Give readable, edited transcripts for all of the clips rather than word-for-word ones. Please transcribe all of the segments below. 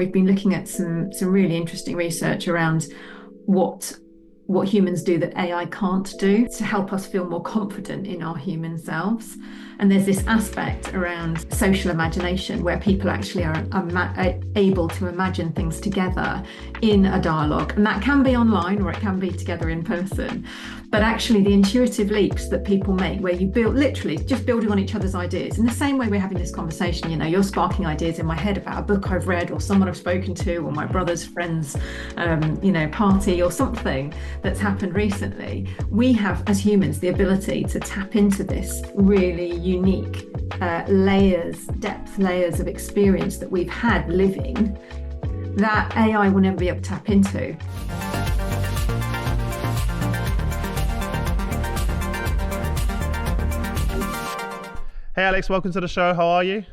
We've been looking at some really interesting research around what what humans do that AI can't do to help us feel more confident in our human selves. And there's this aspect around social imagination where people actually are able to imagine things together in a dialogue. And that can be online or it can be together in person. But actually, the intuitive leaps that people make, where you build literally just building on each other's ideas, in the same way we're having this conversation, you're sparking ideas in my head about a book I've read or someone I've spoken to or my brother's friend's, party or something that's happened recently. We have, as humans, the ability to tap into this really unique depth layers of experience that we've had living that AI will never be able to tap into. Hey Alex, welcome to the show. How are you?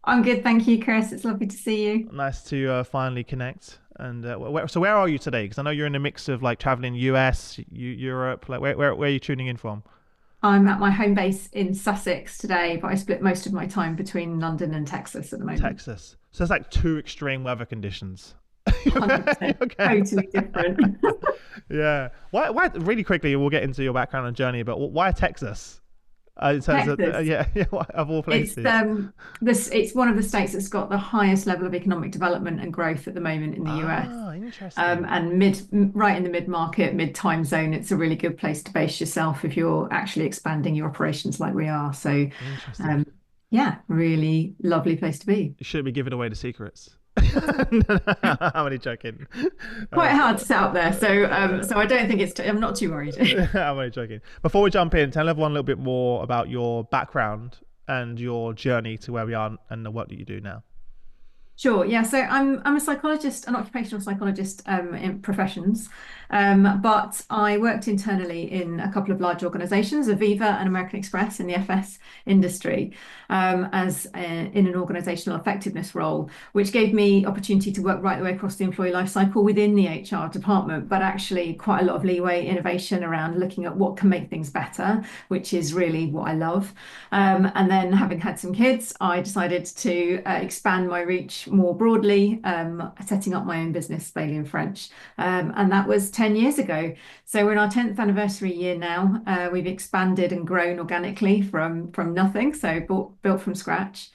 I'm good, thank you, Chris. It's lovely to see you. Nice to finally connect. And where are you today? Because I know you're in a mix of like traveling US, Europe. Like where are you tuning in from? I'm at my home base in Sussex today, but I split most of my time between London and Texas at the moment. Texas. So it's like two extreme weather conditions. 100%, Okay. totally different. Yeah. Why? Really quickly, we'll get into your background and journey. But why Texas? In terms of Texas. yeah, of all It's places. it's one of the states that's got the highest level of economic development and growth at the moment in the US. Ah, interesting. And right in the mid market, mid time zone, it's a really good place to base yourself if you're actually expanding your operations like we are. So, Interesting. um, yeah, really lovely place to be. You shouldn't be giving away the secrets. I'm only joking. Quite So, hard to set up there, so I don't think I'm not too worried. I'm only joking. Before we jump in, tell everyone a little bit more about your background and your journey to where we are and the work that you do now. Sure. Yeah. So I'm a psychologist, an occupational psychologist in professions, but I worked internally in a couple of large organisations, Aviva and American Express in the FS industry, in an organisational effectiveness role, which gave me opportunity to work right the way across the employee life cycle within the HR department, but actually quite a lot of leeway, innovation around looking at what can make things better, which is really what I love. And then having had some kids, I decided to expand my reach more broadly, setting up my own business, Bailey and French. And that was 10 years ago. So we're in our 10th anniversary year now. We've expanded and grown organically from nothing, so built from scratch.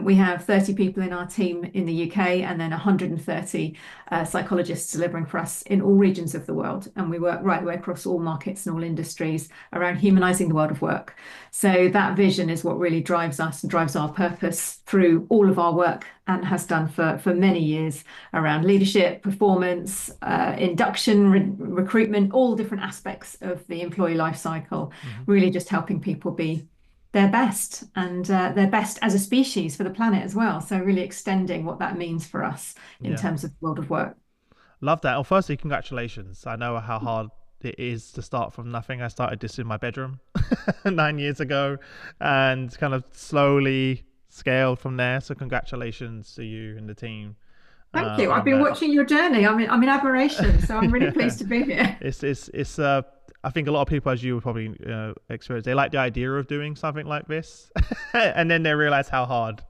We have 30 people in our team in the UK and then 130 psychologists delivering for us in all regions of the world. And we work right the way across all markets and all industries around humanising the world of work. So that vision is what really drives us and drives our purpose through all of our work and has done for many years around leadership, performance, induction, recruitment, all different aspects of the employee life cycle, Mhm. really just helping people be their best and their best as a species for the planet as well. So really extending what that means for us in Yeah. terms of the world of work. Love that. Well, firstly, congratulations. I know how hard it is to start from nothing. I started this in my bedroom 9 years ago and kind of slowly scaled from there. So congratulations to you and the team Thank you. I've on been that. watching your journey. I'm in admiration. So I'm really Yeah. pleased to be here. It's I think a lot of people, as you would probably experience, they like the idea of doing something like this, and then they realize how hard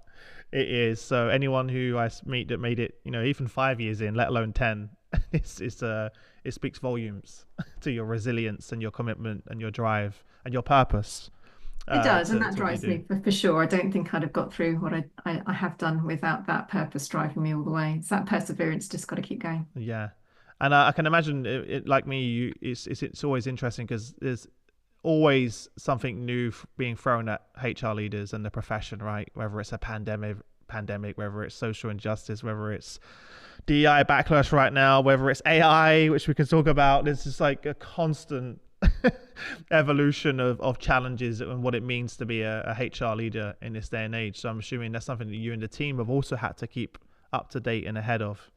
it is. So anyone who I meet that made it, even 5 years in, let alone 10, it speaks volumes to your resilience and your commitment and your drive and your purpose It does, and to that what you drives do. me for sure. I don't think I'd have got through what I have done without that purpose driving me all the way. It's that perseverance, just got to keep going. Yeah, and I can imagine like me, it's always interesting because there's always something new being thrown at HR leaders and the profession, right? Whether it's a pandemic, whether it's social injustice, whether it's DEI backlash right now, whether it's AI, which we can talk about. There's just like a constant evolution of challenges and what it means to be a HR leader in this day and age. So I'm assuming that's something that you and the team have also had to keep up to date and ahead of.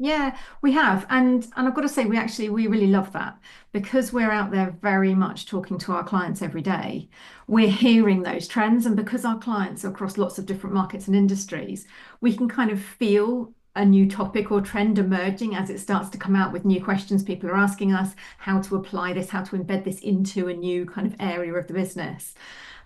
Yeah, we have. And I've got to say we really love that because we're out there very much talking to our clients every day. We're hearing those trends and because our clients are across lots of different markets and industries, we can kind of feel a new topic or trend emerging as it starts to come out with new questions. People are asking us how to apply this, how to embed this into a new kind of area of the business.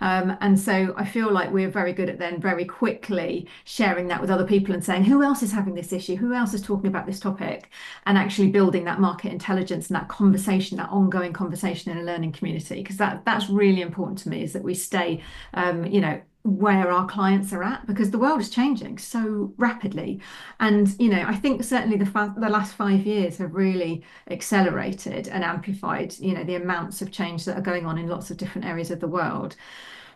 And so I feel like we're very good at then very quickly sharing that with other people and saying, who else is having this issue? Who else is talking about this topic? And actually building that market intelligence and that conversation, that ongoing conversation in a learning community, because that's really important to me, is that we stay, where our clients are at, because the world is changing so rapidly. And, I think certainly the last 5 years have really accelerated and amplified, the amounts of change that are going on in lots of different areas of the world.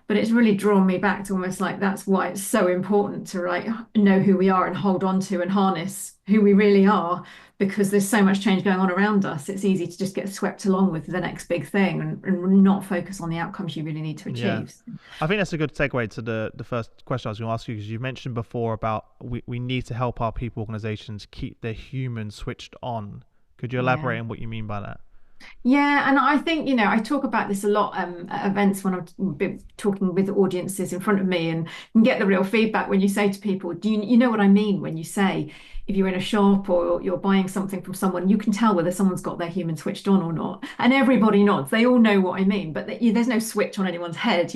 But it's really drawn me back to almost like that's why it's so important to know who we are and hold on to and harness who we really are, because there's so much change going on around us. It's easy to just get swept along with the next big thing and not focus on the outcomes you really need to Yeah. achieve. I think that's a good segue to the first question I was going to ask you, because you mentioned before about we need to help our people organizations keep their humans switched on. Could you Yeah. elaborate on what you mean by that? Yeah, and I think, I talk about this a lot at events when I'm talking with audiences in front of me, and you can get the real feedback when you say to people, do you know what I mean when you say, if you're in a shop or you're buying something from someone, you can tell whether someone's got their human switched on or not. And everybody nods. They all know what I mean, but there's no switch on anyone's head,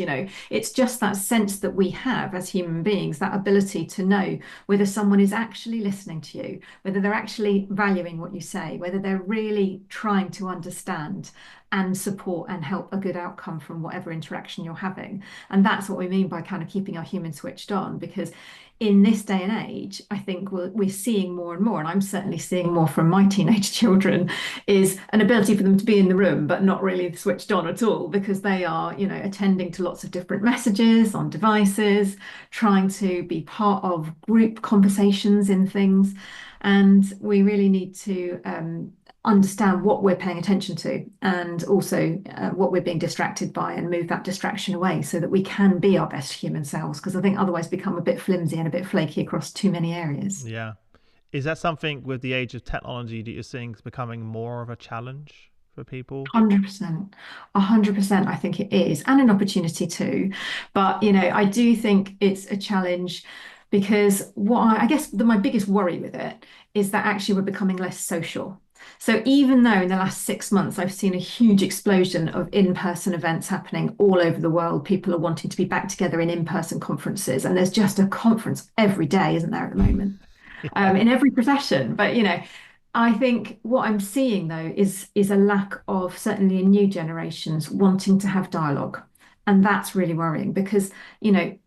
It's just that sense that we have as human beings, that ability to know whether someone is actually listening to you, whether they're actually valuing what you say, whether they're really trying to understand and support and help a good outcome from whatever interaction you're having. And that's what we mean by kind of keeping our human switched on, because in this day and age, I think we're seeing more and more, and I'm certainly seeing more from my teenage children, is an ability for them to be in the room, but not really switched on at all, because they are, attending to lots of different messages on devices, trying to be part of group conversations in things. And we really need to understand what we're paying attention to, and also what we're being distracted by, and move that distraction away so that we can be our best human selves, because I think otherwise become a bit flimsy and a bit flaky across too many areas. Yeah. Is that something with the age of technology that you're seeing is becoming more of a challenge for people? 100%. 100%, I think it is, and an opportunity too. But, I do think it's a challenge, because I guess my biggest worry with it is that actually we're becoming less social. So even though in the last 6 months I've seen a huge explosion of in-person events happening all over the world, people are wanting to be back together in in-person conferences, and there's just a conference every day, isn't there, at the moment? Yeah. In every profession. But I think what I'm seeing though is a lack of, certainly in new generations, wanting to have dialogue. And that's really worrying, because,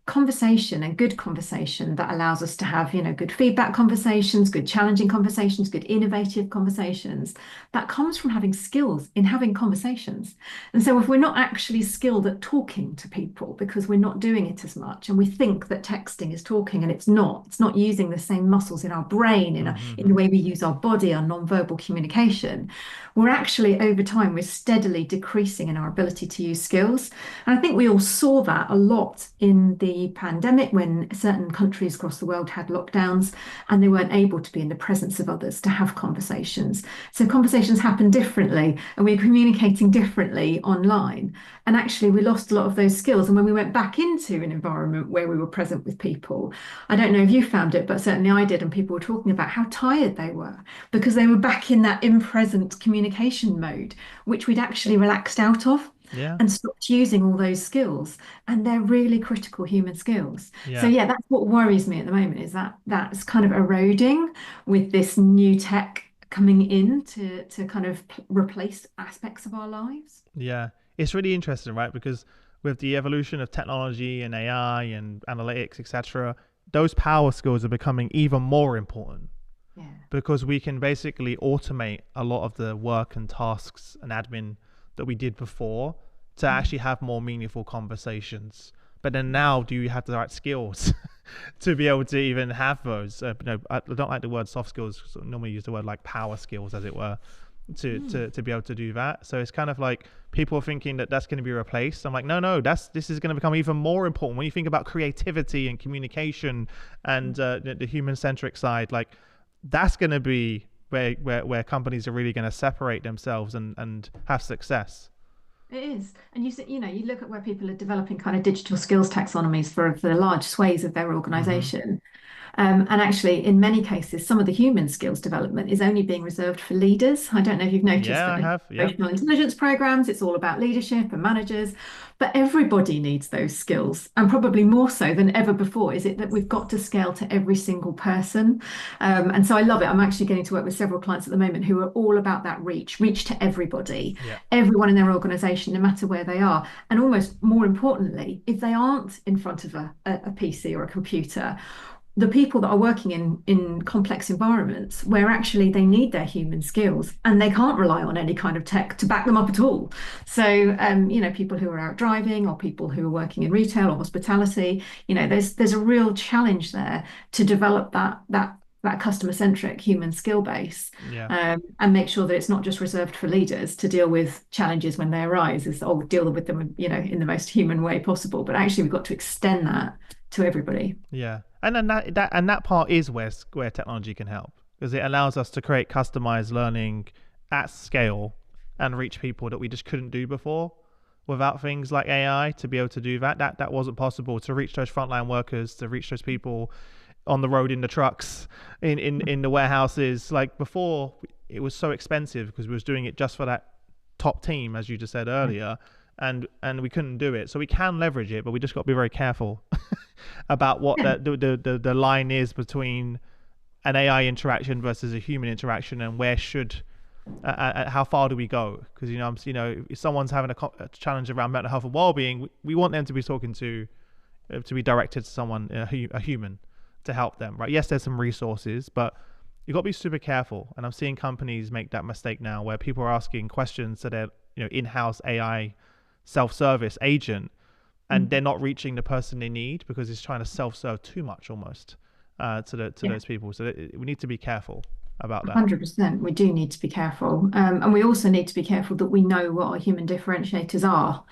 conversation, and good conversation that allows us to have, good feedback conversations, good challenging conversations, good innovative conversations, that comes from having skills in having conversations. And so if we're not actually skilled at talking to people, because we're not doing it as much, and we think that texting is talking, and it's not using the same muscles in our brain, in the Mm-hmm. way we use our body, our non-verbal communication, we're actually, over time, we're steadily decreasing in our ability to use skills. And I think we all saw that a lot in the pandemic, when certain countries across the world had lockdowns and they weren't able to be in the presence of others to have conversations. So conversations happen differently, and we're communicating differently online. And actually, we lost a lot of those skills. And when we went back into an environment where we were present with people, I don't know if you found it, but certainly I did. And people were talking about how tired they were, because they were back in that in-present communication mode, which we'd actually relaxed out of Yeah. and stopped using all those skills. And they're really critical human skills. So Yeah. yeah, that's what worries me at the moment, is that that's kind of eroding with this new tech coming in to kind of replace aspects of our lives. Yeah. It's really interesting, right? Because with the evolution of technology and AI and analytics, etc., those power skills are becoming even more important, Yeah. because we can basically automate a lot of the work and tasks and admin that we did before to Mm. actually have more meaningful conversations. But then now, do you have the right skills to be able to even have those? I don't like the word soft skills. So I normally use the word like power skills, as it were, to be able to do that. So it's kind of like people are thinking that that's going to be replaced. I'm like, no, this is going to become even more important when you think about creativity and communication and the human-centric side. Like, that's going to be where companies are really going to separate themselves and have success. It is. And you look at where people are developing kind of digital skills taxonomies for the large swathes of their Hmm. organization. And actually, in many cases, some of the human skills development is only being reserved for leaders. I don't know if you've noticed Yeah, I that in have. Yep. emotional intelligence programs, it's all about leadership and managers, but everybody needs those skills. And probably more so than ever before, is it that we've got to scale to every single person. And so I love it. I'm actually getting to work with several clients at the moment who are all about that reach to everybody, Yeah. everyone in their organization, no matter where they are. And almost more importantly, if they aren't in front of a PC or a computer, the people that are working in complex environments where actually they need their human skills and they can't rely on any kind of tech to back them up at all. So people who are out driving or people who are working in retail or hospitality, there's a real challenge there to develop that customer centric human skill base, Yeah. and make sure that it's not just reserved for leaders to deal with challenges when they arise, is deal with them in the most human way possible, but actually we've got to extend that to everybody. Yeah. And then that part is where technology can help, because it allows us to create customized learning at scale and reach people that we just couldn't do before without things like AI to be able to do that. That wasn't possible to reach those frontline workers, to reach those people on the road, in the trucks, in the warehouses. Like before, it was so expensive because we was doing it just for that top team, as you just said earlier, and we couldn't do it. So we can leverage it, but we just got to be very careful about what Yeah. the line is between an AI interaction versus a human interaction, and where should how far do we go? Because if someone's having a challenge around mental health and well-being, we want them to be talking to be directed to someone, a human, to help them, right? Yes, there's some resources, but you've got to be super careful. And I'm seeing companies make that mistake now, where people are asking questions to their in-house AI self-service agent, and they're not reaching the person they need because it's trying to self-serve too much almost to Yeah. those people. So we need to be careful about that. 100%. We do need to be careful. And we also need to be careful that we know what our human differentiators are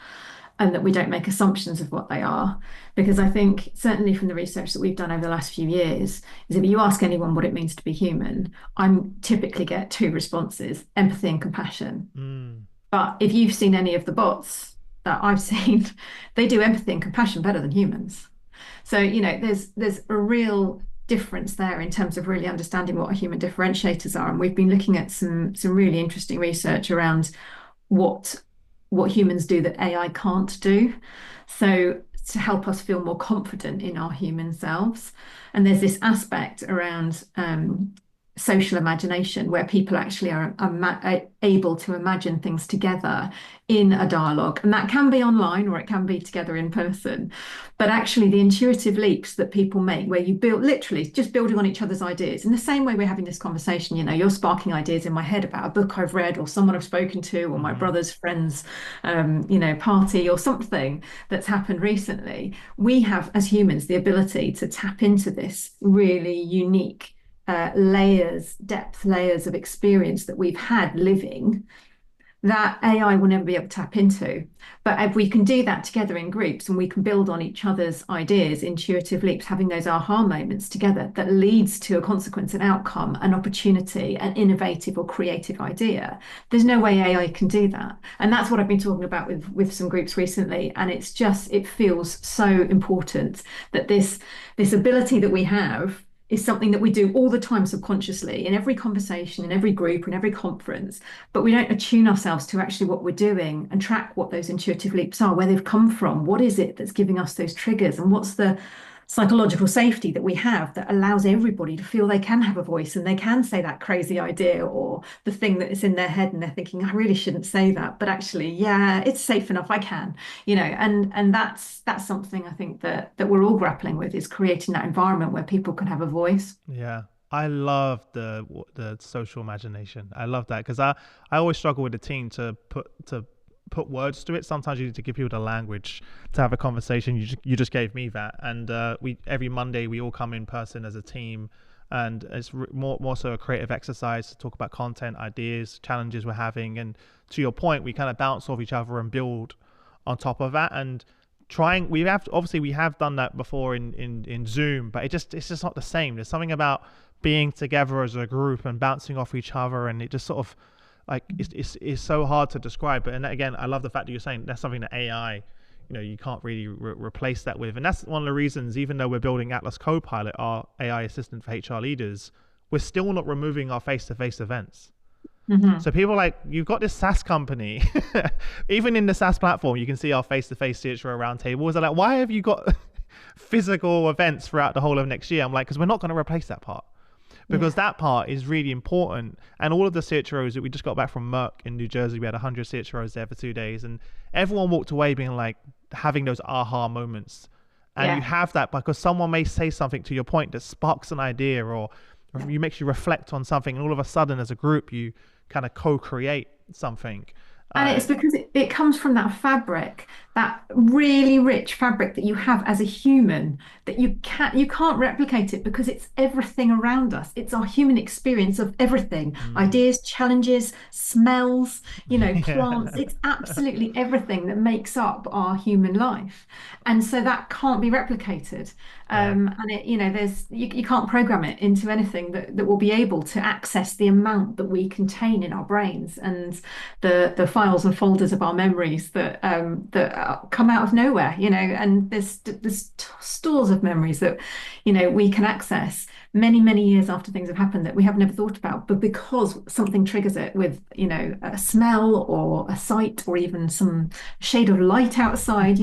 and that we don't make assumptions of what they are. Because I think, certainly from the research that we've done over the last few years, is if you ask anyone what it means to be human, I typically get two responses: empathy and compassion. Mm, But if you've seen any of the bots that I've seen, they do empathy and compassion better than humans. So, there's a real difference there in terms of really understanding what our human differentiators are. And we've been looking at some really interesting research around what humans do that AI can't do. So to help us feel more confident in our human selves. And there's this aspect around social imagination where people actually are able to imagine things together in a dialogue. And that can be online or it can be together in person. But actually, the intuitive leaps that people make, where you build literally just building on each other's ideas, in the same way we're having this conversation, you're sparking ideas in my head about a book I've read or someone I've spoken to or my mm-hmm. brother's friend's, party or something that's happened recently. We have, as humans, the ability to tap into this really unique depth layers of experience that we've had living that AI will never be able to tap into. But if we can do that together in groups and we can build on each other's ideas, intuitive leaps, having those aha moments together that leads to a consequence, an outcome, an opportunity, an innovative or creative idea, there's no way AI can do that. And that's what I've been talking about with some groups recently. And it feels so important that this ability that we have is something that we do all the time subconsciously in every conversation, in every group, in every conference, but we don't attune ourselves to actually what we're doing and track what those intuitive leaps are, where they've come from, what is it that's giving us those triggers, and what's the psychological safety that we have that allows everybody to feel they can have a voice and they can say that crazy idea or the thing that is in their head and they're thinking, I really shouldn't say that, but actually, yeah, it's safe enough, I can, and that's something I think that we're all grappling with, is creating that environment where people can have a voice. Yeah. I love the social imagination. I love that because I always struggle with the team to put words to it. Sometimes you need to give people the language to have a conversation. You just gave me that, and we every Monday we all come in person as a team, and it's more so a creative exercise to talk about content, ideas, challenges we're having, and to your point, we kind of bounce off each other and build on top of that. And we have done that before in Zoom, but it's just not the same. There's something about being together as a group and bouncing off each other, and it just sort of like it's so hard to describe. But and again, I love the fact that you're saying that's something that AI you can't really replace that with. And that's one of the reasons, even though we're building Atlas Copilot, our AI assistant for HR leaders, we're still not removing our face-to-face events. Hmm. So people are like, you've got this SaaS company, even in the SaaS platform, you can see our face-to-face CHRO roundtables. They're like, why have you got physical events throughout the whole of next year? I'm like, because we're not going to replace that part, because Yeah. that part is really important. And all of the CHROs that we just got back from Merck in New Jersey, we had 100 CHROs there for 2 days, and everyone walked away being like, having those aha moments. And you Yeah. have that because someone may say something, to your point, that sparks an idea, or you makes you reflect on something, and all of a sudden as a group you kind of co-create something. And uh it's because it comes from that fabric, that really rich fabric that you have as a human, that you can't replicate it because it's everything around us. It's our human experience of everything, mm, ideas, challenges, smells, plants. yeah. It's absolutely everything that makes up our human life. And so that can't be replicated. Yeah. And you can't program it into anything that will be able to access the amount that we contain in our brains. And the files and folders of our memories that come out of nowhere, and there's stores of memories that we can access many years after things have happened that we have never thought about, but because something triggers it with a smell or a sight or even some shade of light outside,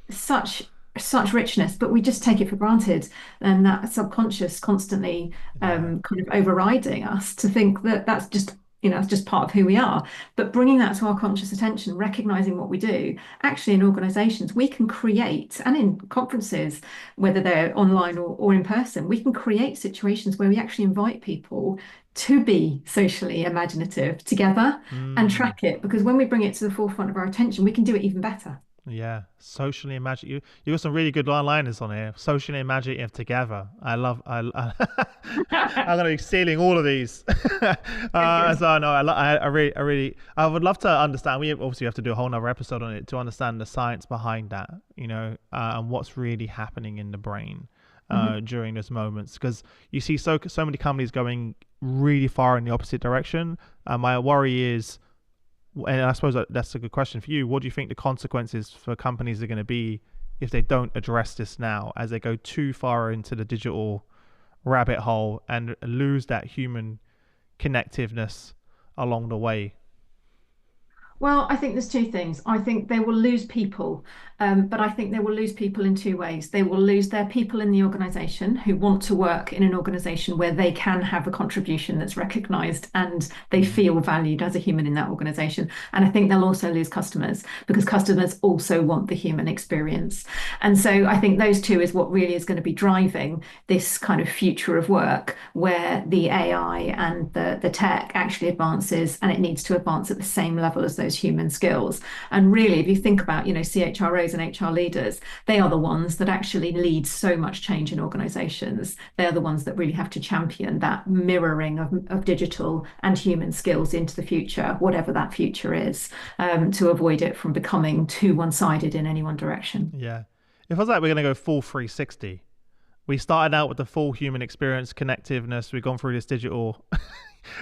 such such richness, but we just take it for granted, and that subconscious constantly Yeah. kind of overriding us to think that that's just it's just part of who we are. But bringing that to our conscious attention, recognizing what we do, actually in organizations, we can create, and in conferences, whether they're online or in person, we can create situations where we actually invite people to be socially imaginative together and mm. track it. Because when we bring it to the forefront of our attention, we can do it even better. Yeah, socially imagine you got some really good one-liners on here. Socially imaginative together. I love. I'm gonna be stealing all of these. Good, good. So no, I really, I would love to understand. We obviously have to do a whole nother episode on it to understand the science behind that. And what's really happening in the brain Mhm. during those moments, because you see so many companies going really far in the opposite direction. My worry is, and I suppose that's a good question for you. What do you think the consequences for companies are going to be if they don't address this now, as they go too far into the digital rabbit hole and lose that human connectiveness along the way? Well, I think there's two things. I think they will lose people, but I think they will lose people in two ways. They will lose their people in the organization who want to work in an organization where they can have a contribution that's recognized and they Mm. feel valued as a human in that organization. And I think they'll also lose customers because customers also want the human experience. And so I think those two is what really is going to be driving this kind of future of work where the AI and the tech actually advances, and it needs to advance at the same level as those human skills. And really, if you think about, CHROs and HR leaders, they are the ones that actually lead so much change in organizations. They are the ones that really have to champion that mirroring of digital and human skills into the future, whatever that future is, to avoid it from becoming too one-sided in any one direction. Yeah. It feels like we're going to go full 360. We started out with the full human experience, connectiveness. We've gone through this digital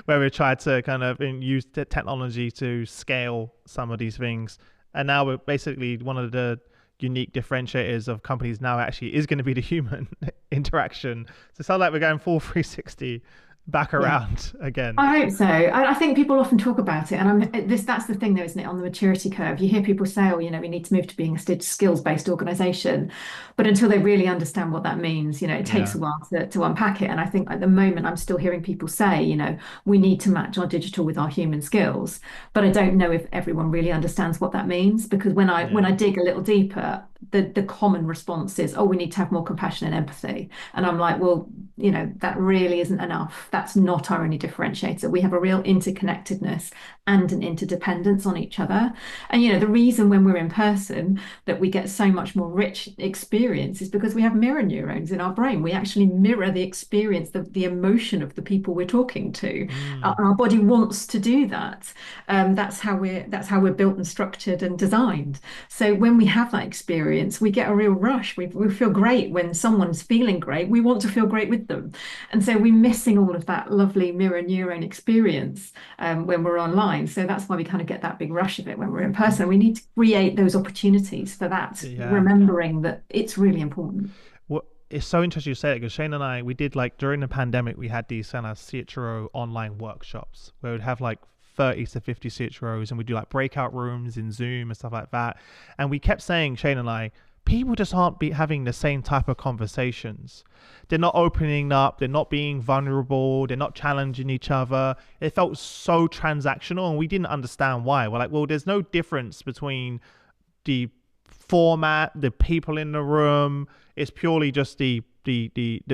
where we tried to kind of use the technology to scale some of these things. And now we're basically, one of the unique differentiators of companies now actually is going to be the human interaction. So it sounds like we're going full 360 back Yeah. around again. I hope so. I think people often talk about it, and that's the thing, though, isn't it? On the maturity curve, you hear people say, "Oh, we need to move to being a skills-based organization," but until they really understand what that means, it takes Yeah. a while to unpack it. And I think at the moment, I'm still hearing people say, we need to match our digital with our human skills, but I don't know if everyone really understands what that means, because when I Yeah. dig a little deeper, the common response is, "Oh, we need to have more compassion and empathy," and I'm like, well, that really isn't enough. That's not our only differentiator. We have a real interconnectedness and an interdependence on each other. And the reason when we're in person that we get so much more rich experience is because we have mirror neurons in our brain. We actually mirror the experience, the emotion of the people we're talking to. Mm. Our body wants to do that. That's how we're built and structured and designed. So when we have that experience, experience, we get a real rush. We feel great when someone's feeling great. We want to feel great with them. And so we're missing all of that lovely mirror neuron experience when we're online. So that's why we kind of get that big rush of it when we're in person. We need to create those opportunities for that, Yeah. remembering that it's really important. Well, it's so interesting you say it because Shane and I, we did like during the pandemic, we had these kind of CHRO online workshops where we'd have like 30 to 50 CHROs and we do like breakout rooms in Zoom and stuff like that. And we kept saying, Shane and I, people just aren't having the same type of conversations. They're not opening up. They're not being vulnerable. They're not challenging each other. It felt so transactional and we didn't understand why. We're like, well, there's no difference between the format, the people in the room. It's purely just the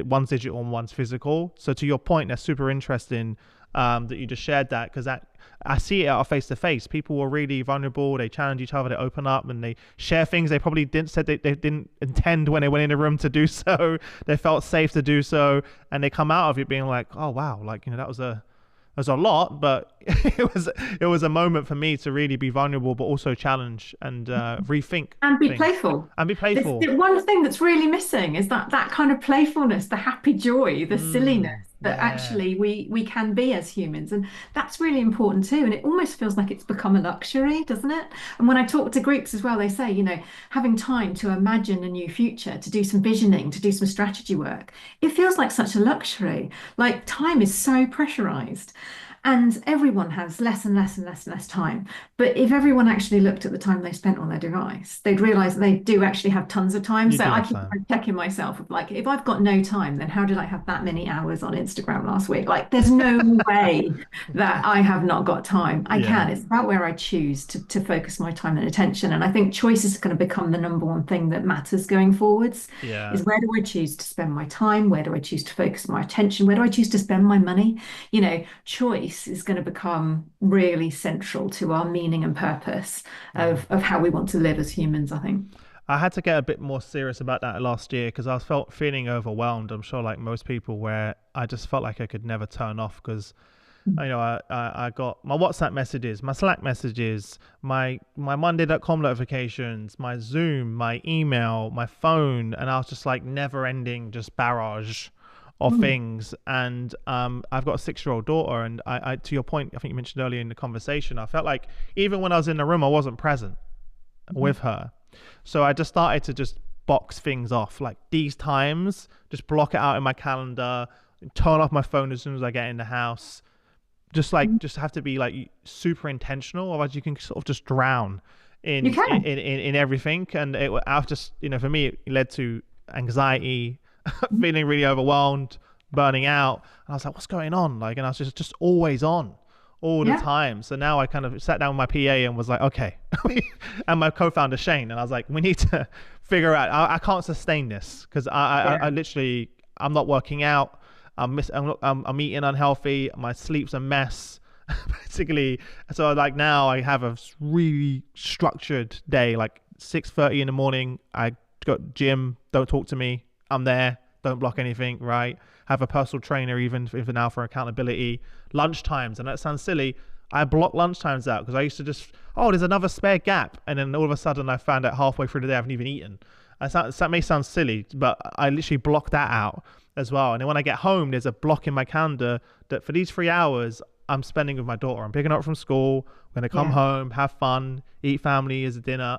one's digital and one's physical. So to your point, that's super interesting that you just shared that because that I see it out face to face. People were really vulnerable. They challenge each other. They open up and they share things they probably didn't said they didn't intend when they went in the room to do so. They felt safe to do so, and they come out of it being like, oh wow, like that was a lot, but it was a moment for me to really be vulnerable, but also challenge and rethink And be things playful. and be playful. The one thing that's really missing is that kind of playfulness, the happy joy, the silliness that Yeah, actually we can be as humans. And that's really important too. And it almost feels like it's become a luxury, doesn't it? And when I talk to groups as well, they say, having time to imagine a new future, to do some visioning, to do some strategy work, it feels like such a luxury. Like time is so pressurized. And everyone has less and less and less and less time. But if everyone actually looked at the time they spent on their device, they'd realize they do actually have tons of time. you So do I have keep time. checking myself of like, if I've got no time, then how did I have that many hours on Instagram last week? Like, there's no way that I have not got time. I Yeah, can. It's about where I choose to focus my time and attention. And I think choice is going to become the number one thing that matters going forwards yeah. is where do I choose to spend my time? Where do I choose to focus my attention? Where do I choose to spend my money? Choice is going to become really central to our meaning and purpose Yeah. of how we want to live as humans, I think. I had to get a bit more serious about that last year because I felt feeling overwhelmed. I'm sure, like most people, where I just felt like I could never turn off because I got my WhatsApp messages, my Slack messages, my Monday.com notifications, my Zoom, my email, my phone, and I was just like never ending, just barrage of Mm. things. And I've got a 6-year-old daughter, and I to your point, I think you mentioned earlier in the conversation, I felt like even when I was in the room, I wasn't present with her. So I just started to just box things off, like these times, just block it out in my calendar, turn off my phone as soon as I get in the house. Just have to be like super intentional, otherwise you can sort of just drown You can. in everything. And I've just for me it led to anxiety, feeling really overwhelmed, burning out. And I was like, what's going on? Like, and I was just always on all the Yeah. time. So now I kind of sat down with my PA and was like, okay, and my co-founder Shane, and I was like, we need to figure out. I can't sustain this because I Yeah. literally I'm not working out. I'm eating unhealthy. My sleep's a mess, basically. So like now I have a really structured day. Like 6:30 in the morning, I got gym. Don't talk to me. I'm there. Don't block anything. Right. Have a personal trainer even for now for accountability. Lunchtimes, and that sounds silly. I block lunchtimes out because I used to just there's another spare gap, and then all of a sudden I found out halfway through the day I haven't even eaten. That may sound silly, but I literally block that out as well. And then when I get home, there's a block in my calendar that for these 3 hours I'm spending with my daughter. I'm picking her up from school. We're gonna come Yeah. home, have fun, eat family as a dinner,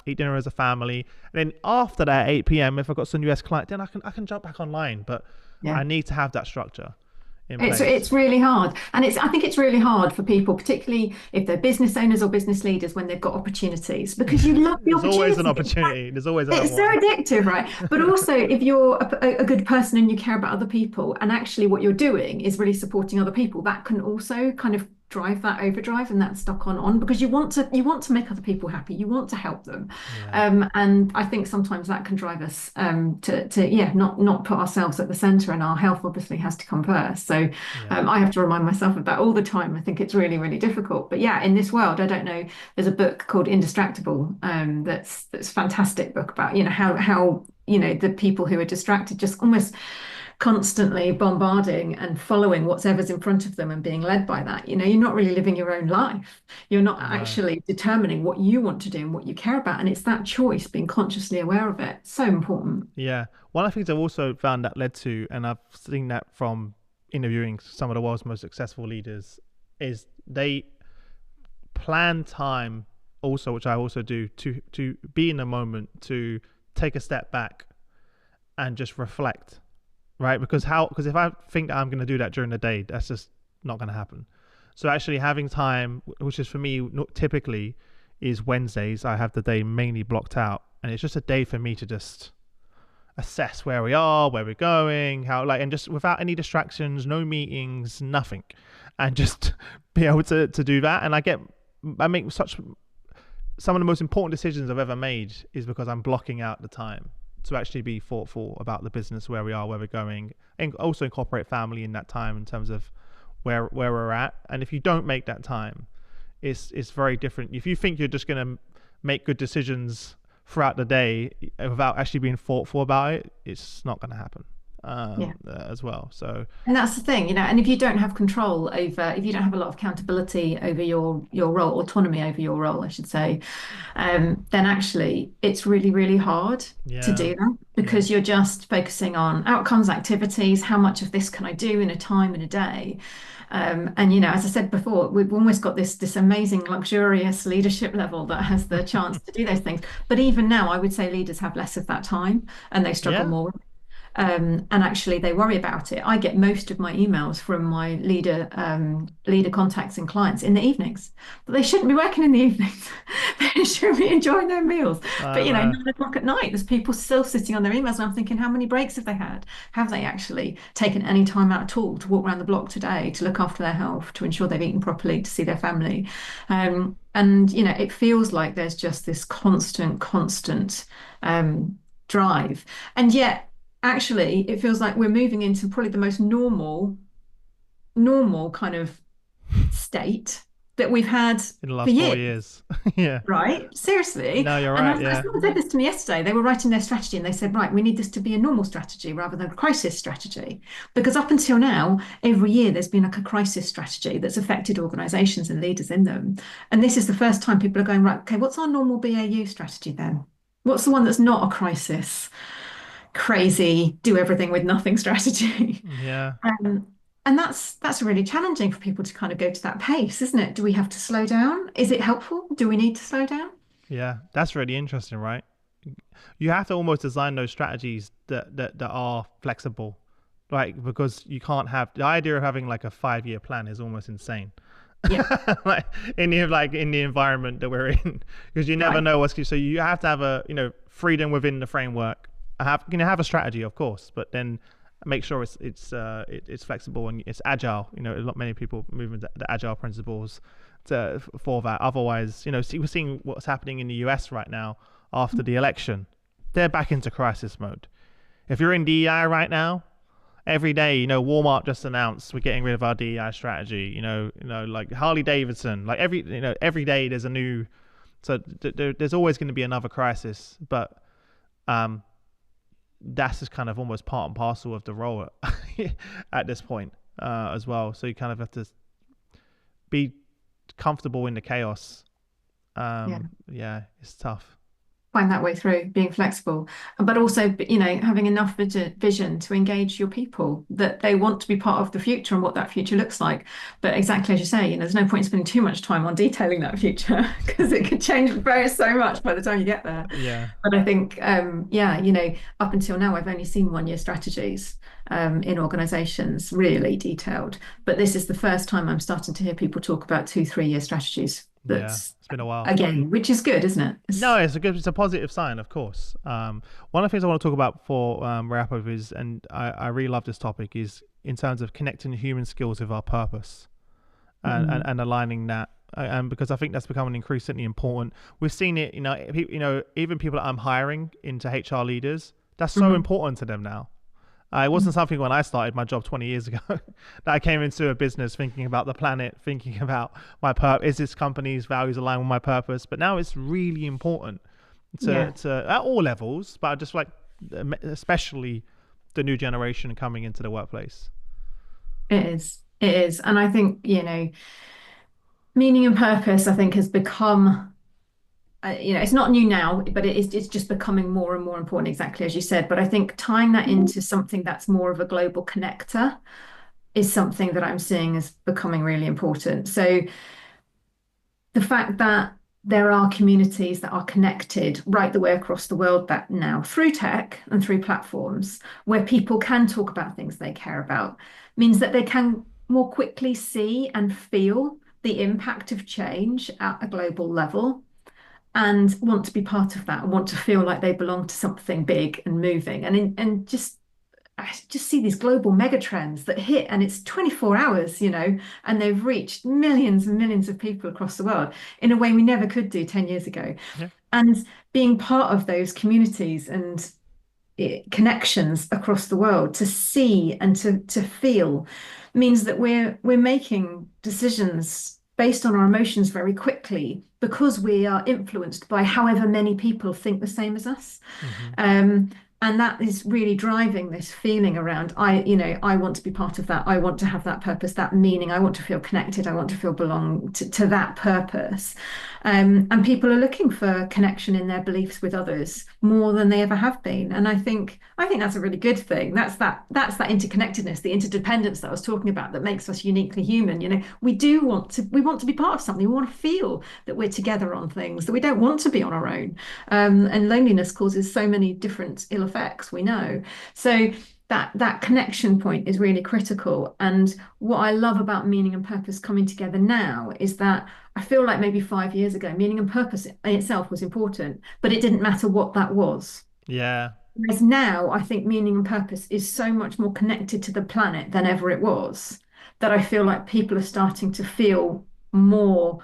eat dinner as a family. And then after that, 8 p.m. if I've got some US client, then I can jump back online. But I Yeah. need to have that structure in It's place. really hard. And I think it's really hard for people, particularly if they're business owners or business leaders, when they've got opportunities, because you love the There's always an opportunity. opportunity. There's always another It's so one. addictive, right? But also, if you're a good person and you care about other people, and actually what you're doing is really supporting other people, that can also kind of drive that overdrive and that stuck on because you want to make other people happy. You want to help them, Yeah, and I think sometimes that can drive us to yeah not put ourselves at the center, and our health obviously has to come first. So yeah. I have to remind myself of that all the time. I think it's really really difficult. But yeah, in this world, I don't know. There's a book called Indistractable that's a fantastic book about how the people who are distracted just almost constantly bombarding and following whatever's in front of them and being led by that. You're not really living your own life. You're not No. actually determining what you want to do and what you care about. And it's that choice, being consciously aware of it. So important. Yeah. One of the things I've also found that led to, and I've seen that from interviewing some of the world's most successful leaders, is they plan time also, which I also do, to be in the moment, to take a step back and just reflect, right? Because if I think that I'm going to do that during the day, that's just not going to happen. So actually having time, which is for me typically is Wednesdays, I have the day mainly blocked out, and it's just a day for me to just assess where we are, where we're going, how, like, and just without any distractions, no meetings, nothing, and just be able to do that. And I make such some of the most important decisions I've ever made is because I'm blocking out the time to actually be thoughtful about the business, where we are, where we're going, and also incorporate family in that time in terms of where we're at. And if you don't make that time, it's very different. If you think you're just going to make good decisions throughout the day without actually being thoughtful about it, it's not going to happen Yeah. as well. So And that's the thing, and if you don't have control over, if you don't have a lot of accountability over your role, autonomy over your role, I should say, then actually it's really, really hard to yeah, do that yeah, because you're just focusing on outcomes, activities, how much of this can I do in a time in a day? And as I said before, we've almost got this amazing luxurious leadership level that has the chance to do those things. But even now, I would say leaders have less of that time and they struggle yeah. more with it. And actually, they worry about it. I get most of my emails from my leader contacts and clients in the evenings, but they shouldn't be working in the evenings. They should be enjoying their meals. I But know. 9 o'clock at night, there's people still sitting on their emails, and I'm thinking, how many breaks have they had? Have they actually taken any time out at all to walk around the block today, to look after their health, to ensure they've eaten properly, to see their family? And it feels like there's just this constant drive, and yet actually it feels like we're moving into probably the most normal kind of state that we've had In the for last four years. years, yeah. Right, seriously. No, you're And right. Yeah, someone said this to me yesterday. They were writing their strategy and they said, right, we need this to be a normal strategy rather than a crisis strategy. Because up until now, every year there's been like a crisis strategy that's affected organizations and leaders in them. And this is the first time people are going, right, okay, what's our normal BAU strategy then? What's the one that's not a crisis, crazy, do everything with nothing strategy? yeah, Um, and that's really challenging for people to kind of go to that pace, isn't it? Do we have to slow down? Is it helpful? Do we need to slow down? yeah. That's really interesting, right? You have to almost design those strategies that are flexible, like, because you can't have the idea of having like a 5 year plan is almost insane. Yeah, Like in the environment that we're in, because you never right. know so you have to have a freedom within the framework. Have a strategy, of course, but then make sure it's flexible and it's agile. Not many people move into the agile principles for that. Otherwise, we're seeing what's happening in the US right now after the election. They're back into crisis mode. If you're in DEI right now, every day, Walmart just announced we're getting rid of our DEI strategy. Like Harley Davidson, like every day there's a new. So there's always going to be another crisis, but um, that's just kind of almost part and parcel of the role at this point as well. So you kind of have to be comfortable in the chaos. Yeah. Yeah, it's tough. Find that way through, being flexible, but also, having enough vision to engage your people that they want to be part of the future and what that future looks like. But exactly as you say, there's no point in spending too much time on detailing that future because it could change so much by the time you get there. Yeah, But I think, yeah, up until now, I've only seen 1 year strategies in organizations really detailed. But this is the first time I'm starting to hear people talk about 2, 3 year strategies. yeah. That's It's been a while. again, which is good, isn't it? No, it's a positive sign, of course. One of the things I want to talk about for wrap up is, and I really love this topic, is in terms of connecting human skills with our purpose Mm, and aligning that. And because I think that's becoming increasingly important. We've seen it, even people that I'm hiring into HR leaders, that's so mhm, important to them now. It wasn't mm. something when I started my job 20 years ago that I came into a business thinking about the planet, thinking about my purpose. Is this company's values aligned with my purpose? But now it's really important Yeah. to at all levels, but I just like especially the new generation coming into the workplace. It is. It is. And I think, meaning and purpose, I think, has become, it's not new now, but it's just becoming more and more important, exactly as you said. But I think tying that into something that's more of a global connector is something that I'm seeing as becoming really important. So the fact that there are communities that are connected right the way across the world that now through tech and through platforms where people can talk about things they care about means that they can more quickly see and feel the impact of change at a global level and want to be part of that and want to feel like they belong to something big and moving and just I just see these global megatrends that hit, and it's 24 hours, and they've reached millions and millions of people across the world in a way we never could do 10 years ago. Yeah. And being part of those communities and connections across the world to see and to feel means that we're making decisions based on our emotions very quickly because we are influenced by however many people think the same as us. Hmm. Um, and that is really driving this feeling around I want to be part of that. I want to have that purpose, that meaning. I want to feel connected. I want to feel belong to that purpose. And people are looking for connection in their beliefs with others more than they ever have been. And I think that's a really good thing. That's that interconnectedness, the interdependence that I was talking about that makes us uniquely human. We want to be part of something. We want to feel that we're together on things, that we don't want to be on our own. And loneliness causes so many different ill effects, we know. So that connection point is really critical. And what I love about meaning and purpose coming together now is that I feel like maybe 5 years ago, meaning and purpose in itself was important, but it didn't matter what that was. Yeah. Whereas now, I think meaning and purpose is so much more connected to the planet than ever it was, that I feel like people are starting to feel more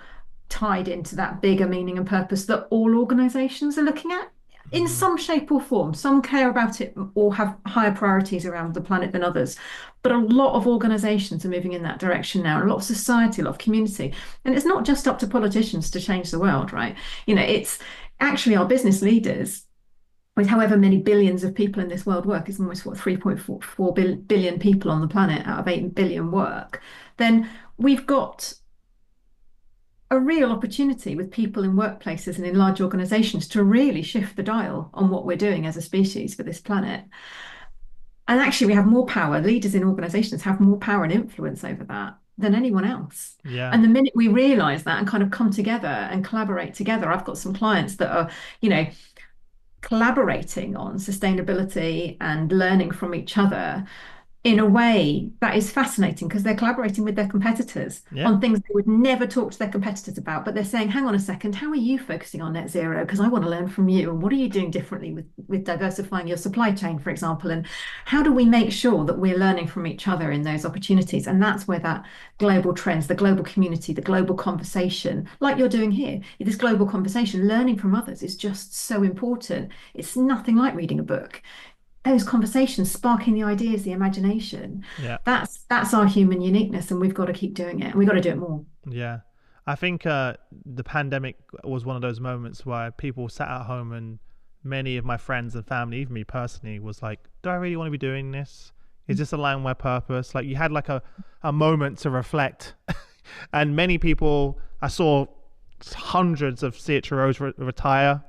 tied into that bigger meaning and purpose that all organizations are looking at in Hmm. some shape or form. Some care about it or have higher priorities around the planet than others. But a lot of organizations are moving in that direction now, a lot of society, a lot of community. And it's not just up to politicians to change the world, right? It's actually our business leaders with however many billions of people in this world work, it's almost what 3.44 billion people on the planet out of 8 billion work, then we've got a real opportunity with people in workplaces and in large organizations to really shift the dial on what we're doing as a species for this planet. And actually, we have more power. Leaders in organizations have more power and influence over that than anyone else. Yeah. And the minute we realize that and kind of come together and collaborate together, I've got some clients that are, collaborating on sustainability and learning from each other in a way that is fascinating because they're collaborating with their competitors Yeah. on things they would never talk to their competitors about. But they're saying, hang on a second, how are you focusing on net zero? Because I want to learn from you. And what are you doing differently with diversifying your supply chain, for example? And how do we make sure that we're learning from each other in those opportunities? And that's where that global trends, the global community, the global conversation, like you're doing here, this global conversation, learning from others is just so important. It's nothing like reading a book. Those conversations sparking the ideas, the imagination. Yeah. That's our human uniqueness, and we've got to keep doing it. And we've got to do it more. Yeah. I think the pandemic was one of those moments where people sat at home, and many of my friends and family, even me personally, was like, do I really want to be doing this? Is this aligned with my purpose? Like you had like a moment to reflect. And many people, I saw hundreds of CHROs retire.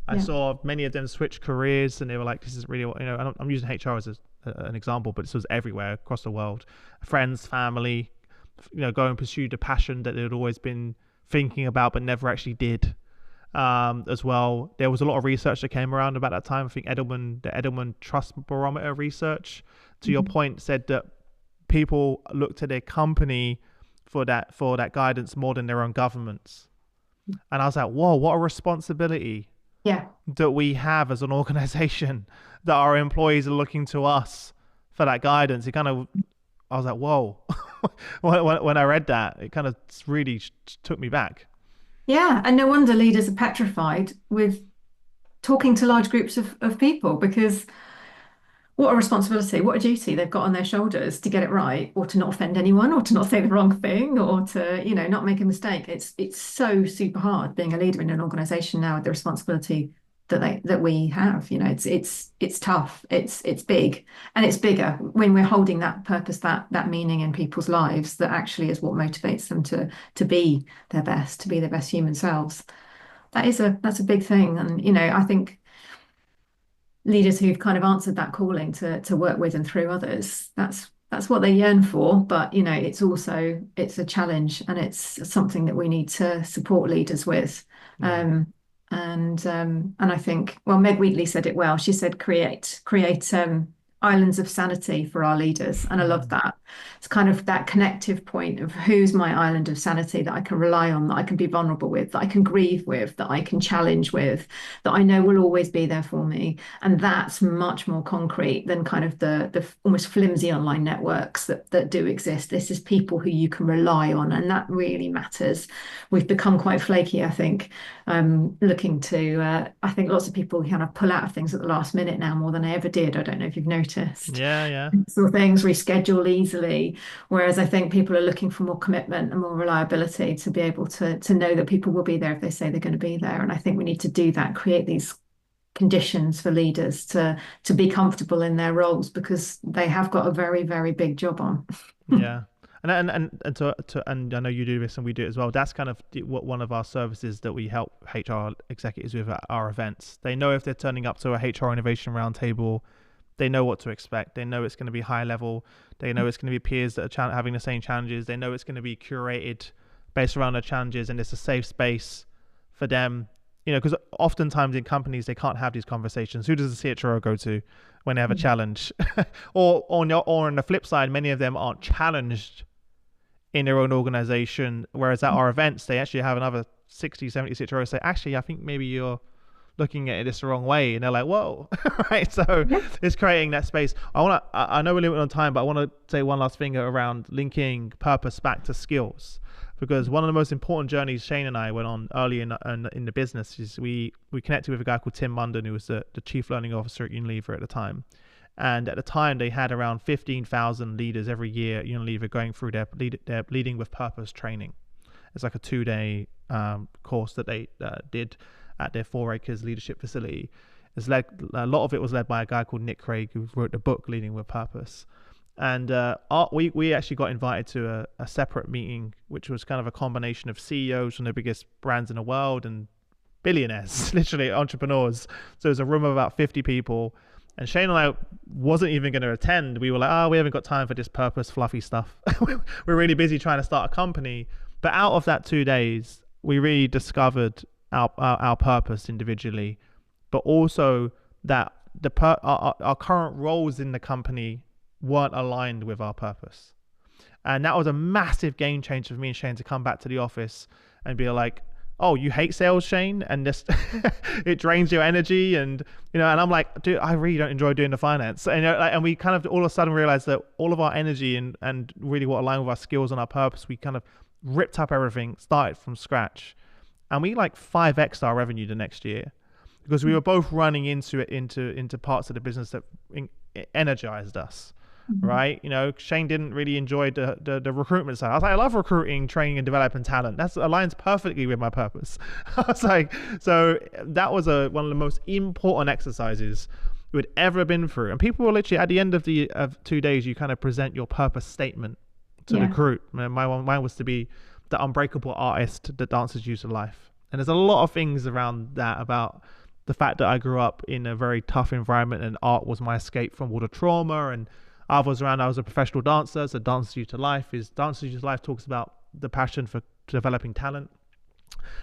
I Yeah. saw many of them switch careers, and they were like, this is really, I'm using HR as an example, but this was everywhere across the world. Friends, family, go and pursue the passion that they'd always been thinking about but never actually did. As well, there was a lot of research that came around about that time. I think the Edelman Trust Barometer research, to your Mhm. point, said that people look to their company for that guidance more than their own governments. And I was like, whoa, what a responsibility Yeah. that we have as an organization, that our employees are looking to us for that guidance. I was like, whoa. when I read that, it kind of really took me back. Yeah. And no wonder leaders are petrified with talking to large groups of people because what a responsibility, what a duty they've got on their shoulders to get it right or to not offend anyone or to not say the wrong thing or to, not make a mistake. It's so super hard being a leader in an organization now with the responsibility that we have. You know, it's tough, it's big, and it's bigger when we're holding that purpose, that meaning in people's lives. That actually is what motivates them to be their best, to be their best human selves. That's a big thing, and you know, I think leaders who've kind of answered that calling to work with and through others, that's what they yearn for. But you know, it's a challenge, and it's something that we need to support leaders with. Yeah. Um, and I think, well, Meg Wheatley said it well. She said, create islands of sanity for our leaders, and I love Mm. that. It's kind of that connective point of who's my island of sanity that I can rely on, that I can be vulnerable with, that I can grieve with, that I can challenge with, that I know will always be there for me. And that's much more concrete than kind of the almost flimsy online networks that do exist. This is people who you can rely on, and that really matters. We've become quite flaky, I think, looking to, I think lots of people kind of pull out of things at the last minute now more than I ever did. I don't know if you've noticed. Yeah, yeah. So things reschedule easily, whereas I think people are looking for more commitment and more reliability to be able to know that people will be there if they say they're going to be there. And I think we need to do that, create these conditions for leaders to be comfortable in their roles because they have got a very, very big job on. Yeah. And I know you do this and we do it as well. That's kind of what one of our services that we help HR executives with at our events. They know if they're turning up to a HR innovation roundtable, they know what to expect. They know it's going to be high level. They know it's going to be peers that are having the same challenges. They know it's going to be curated based around their challenges, and it's a safe space for them. You know, because oftentimes in companies they can't have these conversations. Who does the CHRO go to when they have a challenge? or on the flip side, many of them aren't challenged in their own organization, whereas at our events they actually have another 60, 70 CHROs say, actually, I think maybe you're looking at this the wrong way, and they're like, whoa. Right, so Yeah. it's creating that space. I know we're limited on time, but I want to say one last thing around linking purpose back to skills, because one of the most important journeys Shane and I went on early in the business is we connected with a guy called Tim Munden, who was the chief learning officer at Unilever at the time. And at the time, they had around 15,000 leaders every year at Unilever going through their Leading with Purpose training. It's like a 2-day course that they did at their 4 acres leadership facility. A lot of it was led by a guy called Nick Craig, who wrote the book Leading with Purpose. And we actually got invited to a separate meeting, which was kind of a combination of CEOs from the biggest brands in the world and billionaires, literally entrepreneurs. So it was a room of about 50 people. And Shane and I wasn't even going to attend. We were like, we haven't got time for this purpose fluffy stuff. We're really busy trying to start a company. But out of that 2 days, we really discovered our purpose individually, but also that our current roles in the company weren't aligned with our purpose. And that was a massive game changer for me and Shane to come back to the office and be like, oh, you hate sales, Shane, and this it drains your energy, and and I'm like, dude, I really don't enjoy doing the finance, and and we kind of all of a sudden realized that all of our energy and really what aligned with our skills and our purpose, we kind of ripped up everything, started from scratch, and we like 5x our revenue the next year because we were both running into parts of the business that energized us. Right, Shane didn't really enjoy the recruitment side. I was like, I love recruiting, training, and developing talent. That aligns perfectly with my purpose. I was like, so that was one of the most important exercises we had ever been through. And people were literally at the end of 2 days, you kind of present your purpose statement to the group. And mine was to be the unbreakable artist that dances you to life. And there's a lot of things around that about the fact that I grew up in a very tough environment, and art was my escape from all the trauma. And I was a professional dancer, so Dances You to Life talks about the passion for developing talent.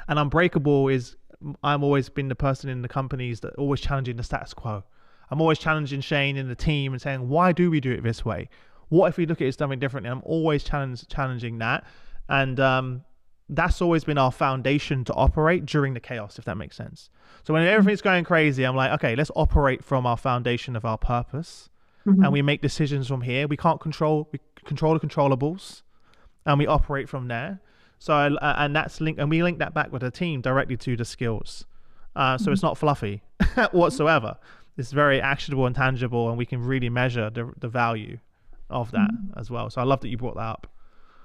And Unbreakable is, I'm always been the person in the companies that always challenging the status quo. I'm always challenging Shane and the team and saying, why do we do it this way? What if we look at it something differently? I'm always challenging that. And that's always been our foundation to operate during the chaos, if that makes sense. So when everything's going crazy, I'm like, okay, let's operate from our foundation of our purpose. And we make decisions from here. We control the controllables, and we operate from there. So and that's linked, and we link that back with the team directly to the skills. So it's not fluffy whatsoever. It's very actionable and tangible, and we can really measure the value of that as well. So I love that you brought that up.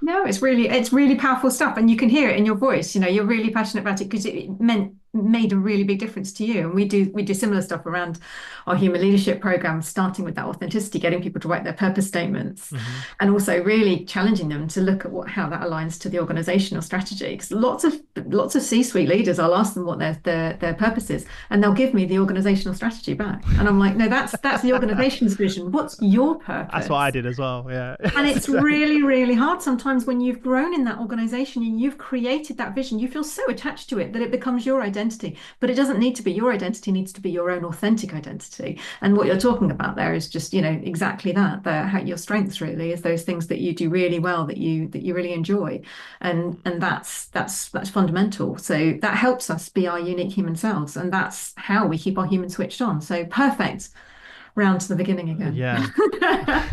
No, it's really powerful stuff, and you can hear it in your voice. You're really passionate about it because it meant made a really big difference to you. And we do similar stuff around our human leadership program, starting with that authenticity, getting people to write their purpose statements, Hmm. and also really challenging them to look at how that aligns to the organizational strategy. Because lots of C-suite leaders, I'll ask them what their purpose is, and they'll give me the organizational strategy back. And I'm like, no, that's the organization's vision. What's your That's what I purpose? did as well. Yeah. And It's it's exactly. really, really hard sometimes when you've grown in that organization and you've created that vision. You feel so attached to it that it becomes your identity. But it doesn't need to be. Your identity needs to be your own authentic identity. And what you're talking about there is just, exactly that. How your strengths really is those things that you do really well, that you really enjoy. And that's fundamental. So that helps us be our unique human selves. And that's how we keep our human switched on. So perfect. Round to the beginning again. Yeah.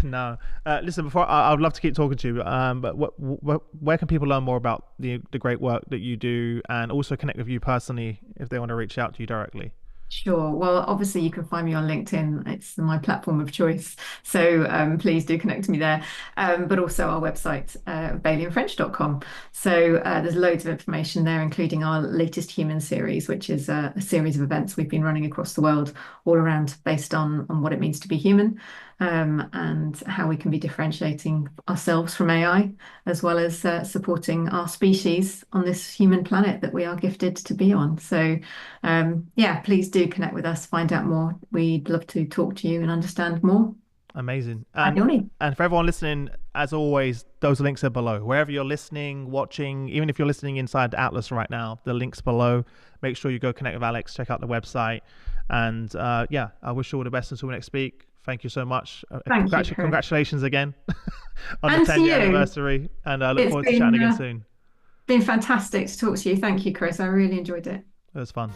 No. Listen, before I would love to keep talking to you, but where can people learn more about the great work that you do, and also connect with you personally if they want to reach out to you directly? Sure. Well, obviously, you can find me on LinkedIn. It's my platform of choice. So please do connect to me there. But also our website, baileyandfrench.com. So there's loads of information there, including our latest Human series, which is a series of events we've been running across the world, all around based on what it means to be human, and how we can be differentiating ourselves from AI, as well as supporting our species on this human planet that we are gifted to be on. So yeah, please do connect with us, find out more. We'd love to talk to you and understand more Amazing. at your need. And for everyone listening, as always, those links are below. Wherever you're listening, watching, even if you're listening inside Atlas right now, the links below. Make sure you go connect with Alex, check out the website. And yeah, I wish you all the best until we next speak. Thank you so much. Thank you, Chris. Congratulations again on the And to 10-year you. anniversary. And I look It's forward to chatting been again soon. been fantastic to talk to you. Thank you, Chris. I really enjoyed it. It was fun.